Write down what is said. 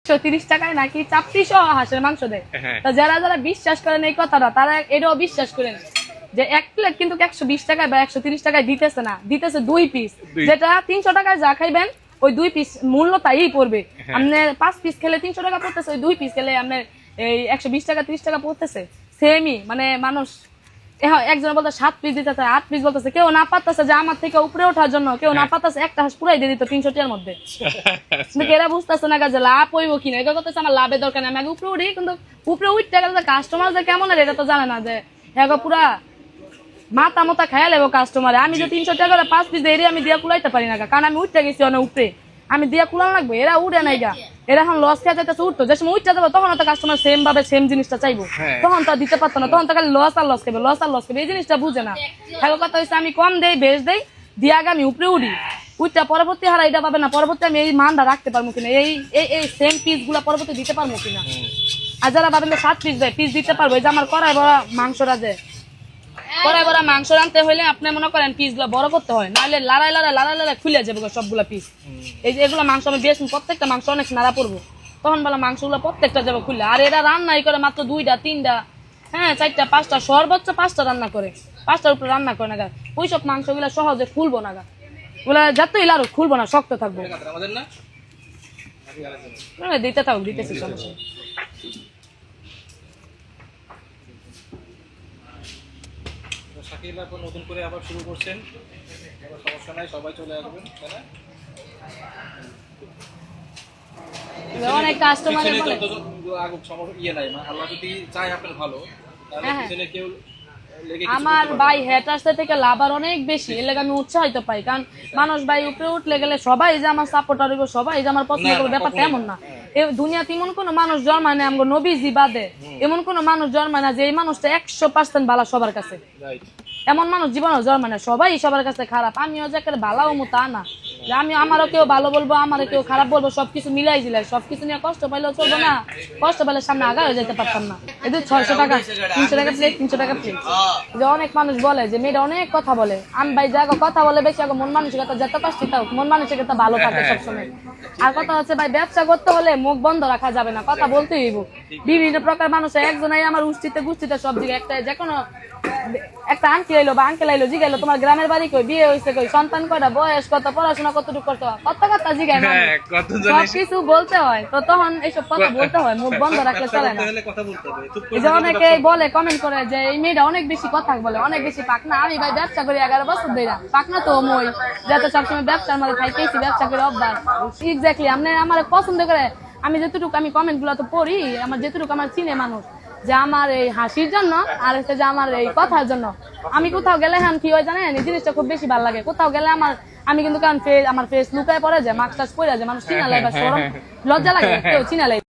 30 টাকায় নাকি চাপটি সহ হাঁসের মাংস দেয়। তো যারা যারা বিশ্বাস করেন এই কথাটা তারা এটাও বিশ্বাস করেন যে এক প্লেট কিন্তু 120 টাকায় বা 130 টাকায় দিতেছে না, দিতেছে 2 পিস, যেটা 300 টাকায় যা খাইবেন ওই 2 পিস মূল্য তাই পড়বে। আপনি 5 পিস খেলে 300 টাকা পড়তেছে, ওই 2 পিস খেলে আপনার এই 120 টাকা 30 টাকা পড়তেছে, সেমই। মানে মানুষ একজন বলতে 7 পিস দিতেছে, 8 পিস বলতেছে, কেউ না পারতেছে যে আমার থেকে উপরে ওঠার জন্য, কেউ না পারতেছে একটা হাঁস পুরাই দিয়ে দিত 300 টাকার মধ্যে। কিন্তু এরা বুঝতেছে না যে লাভ হইব কিনা, এটা করতেছে আমার লাভের দরকার নেই, আমি আগে উপরে উঠি। কিন্তু উপরে উঠতে গেলে কাস্টমার যে কেমন এটা তো জানে না, যে হ্যাঁ পুরা মাথা মতা খাইয়া লেবো কাস্টমারে। আমি যে 300 টাকা 5 পিস দিয়ে আমি দিয়া কুলাইতে পারি না, কারণ আমি উঠতে গেছি অনেক উপরে, আমি দিয়া কুলানো লাগবে। এরা উঠে নাই গা, এরা এখন লস খেয়ে যাইতেছে, উঠতো যে সময় উঠতে যাবো তখন তো কাস্টমার সেম ভাবে সেম জিনিসটা চাইবো, তখন তো দিতে পারতো না, তখন তো খালি লস আর লস খাবে, লস আর লস খাবে, এই জিনিসটা বুঝে না। এখন কথা হচ্ছে আমি কম দেই বেশ দেই দিয়ে আগে আমি উপরে উঠি, উঠটা পরবর্তী হারা এটা পাবে না, পরবর্তী আমি এই মানটা রাখতে পারবো কিনা, এই সেম পিস গুলা পরবর্তী দিতে পারবো কিনা। আর যারা ভাবেন 7 পিস দেয় পিস দিতে পারবো, এই যে আমার কড়াই বড়া মাংসটা যে কড়াই বড়া মাংস রানতে হইলে আপনি মনে করেন পিস গুলা বড় করতে হয়, নাহলে লাড়াই খুলে যাবে সবগুলা পিস। এই যে এগুলো মাংস আমি বেশ প্রত্যেকটা মাংস অনেক নাড়া পড়বো, তখন বলা মাংসগুলো প্রত্যেকটা যাবে খুলে। আর এরা রান্নাই করে মাত্র 2টা 3টা, হ্যাঁ 4টা 5টা, সর্বোচ্চ 5টা রান্না করে, 5টার উপরে রান্না করে না গা। ওইসব মাংসগুলো সহজে খুলবো না গা, ওগুলা যতই লাড়ুক খুলবো না, শক্ত থাকবো। দিতে থাকুক, দিতেছি সমস্যা। শাকিল আপনি নতুন করে আবার শুরু করছেন, সমস্যা নাই, সবাই চলে আসবেন। অনেক কাস্টমার আল্লাহ যদি চায় আপনার ভালো, তাহলে কেউ আমার ভাই হেটার্সের থেকে লাভ আর অনেক বেশি, এর লাগে আমি উৎসাহিত পাই। কারণ মানুষ ভাই উপরে উঠলে গেলে সবাই যে আমার সাপোর্টার হইব, সবাই যে আমার পছন্দ করবে, ব্যাপারটা এমন না। এই দুনিয়াতে এমন কোন মানুষ জন্মায় না আমগো নবীজি বাদে, এমন কোন মানুষ জন্মায় না যে এই মানুষটা 100% ভালো সবার কাছে, এমন মানুষ জীবনে জন্মায় না, সবাই সবার কাছে খারাপ। আমিও যে একটা ভালো হমু তা না, যে আমি আমারও কেউ ভালো বলবো আমারও কেউ খারাপ বলবো, সবকিছু মিলাই দিলাই, সবকিছু নিয়ে কষ্ট পাইলেও চলবো না, কষ্ট পাইলে সামনে আগা হয়ে যেতে পারতাম না। এই 600 টাকা 300 টাকা প্লেট, 300 টাকা প্লেট। যে অনেক মানুষ বলে যে মেয়েটা অনেক কথা বলে, আমি ভাই যা কথা বলে বেশি আগে মন মানসিকতা যত কষ্ট থাকুক মন মানসিকতা ভালো থাকে সবসময়। আর কথা হচ্ছে ভাই ব্যবসা করতে হলে মুখ বন্ধ রাখা যাবে না, কথা বলতেই হইব। বিভিন্ন প্রকার মানুষ, একজনাই আমার গোষ্ঠীতে সব দিকে একটা যে কোনো একটা আন্টি আইলো বা আঙ্কেল আইলো, জিগাইলো তোমার গ্রামের বাড়ি কই, বিয়ে হয়েছে কই, সন্তান কয়টা, বয়স কত, পড়াশোনা কতটুকু করতে হয়, কত কথা জিগায়, সবকিছু বলতে হয়। তো তখন এইসব কথা বলতে হয়, মুখ বন্ধ রাখলে চলে না। এই যে অনেকে বলে কমেন্ট করে যে এই মেয়েটা অনেক বেশি কথা বলে, অনেক বেশি পাকনা। আমি ভাই ব্যবসা করি 11 বছর ধরে, পাকনা তো মই যাতে সবসময় ব্যবসার মধ্যে থাইকেছি, ব্যবসা করে অভ্যাস। এক্স্যাক্টলি আপনি আমার পছন্দ করে, আমি যেটুকু আমি কমেন্ট গুলো তো পড়ি, আমার যেটুকু আমার চিনে মানুষ, যে আমার এই হাসির জন্য আর হচ্ছে যে আমার এই কথার জন্য। আমি কোথাও গেলে হ্যাঁ কি হয় জানেন, এই জিনিসটা খুব বেশি ভালো লাগে। কোথাও গেলে আমি কিন্তু কারণ আমার ফেস লুকায় পড়ে যায়, মাস্ক টাস্ক পরে যায়, মানুষ চিনা লাগে বা সরম লজ্জা লাগে কেউ চিনা লাগে।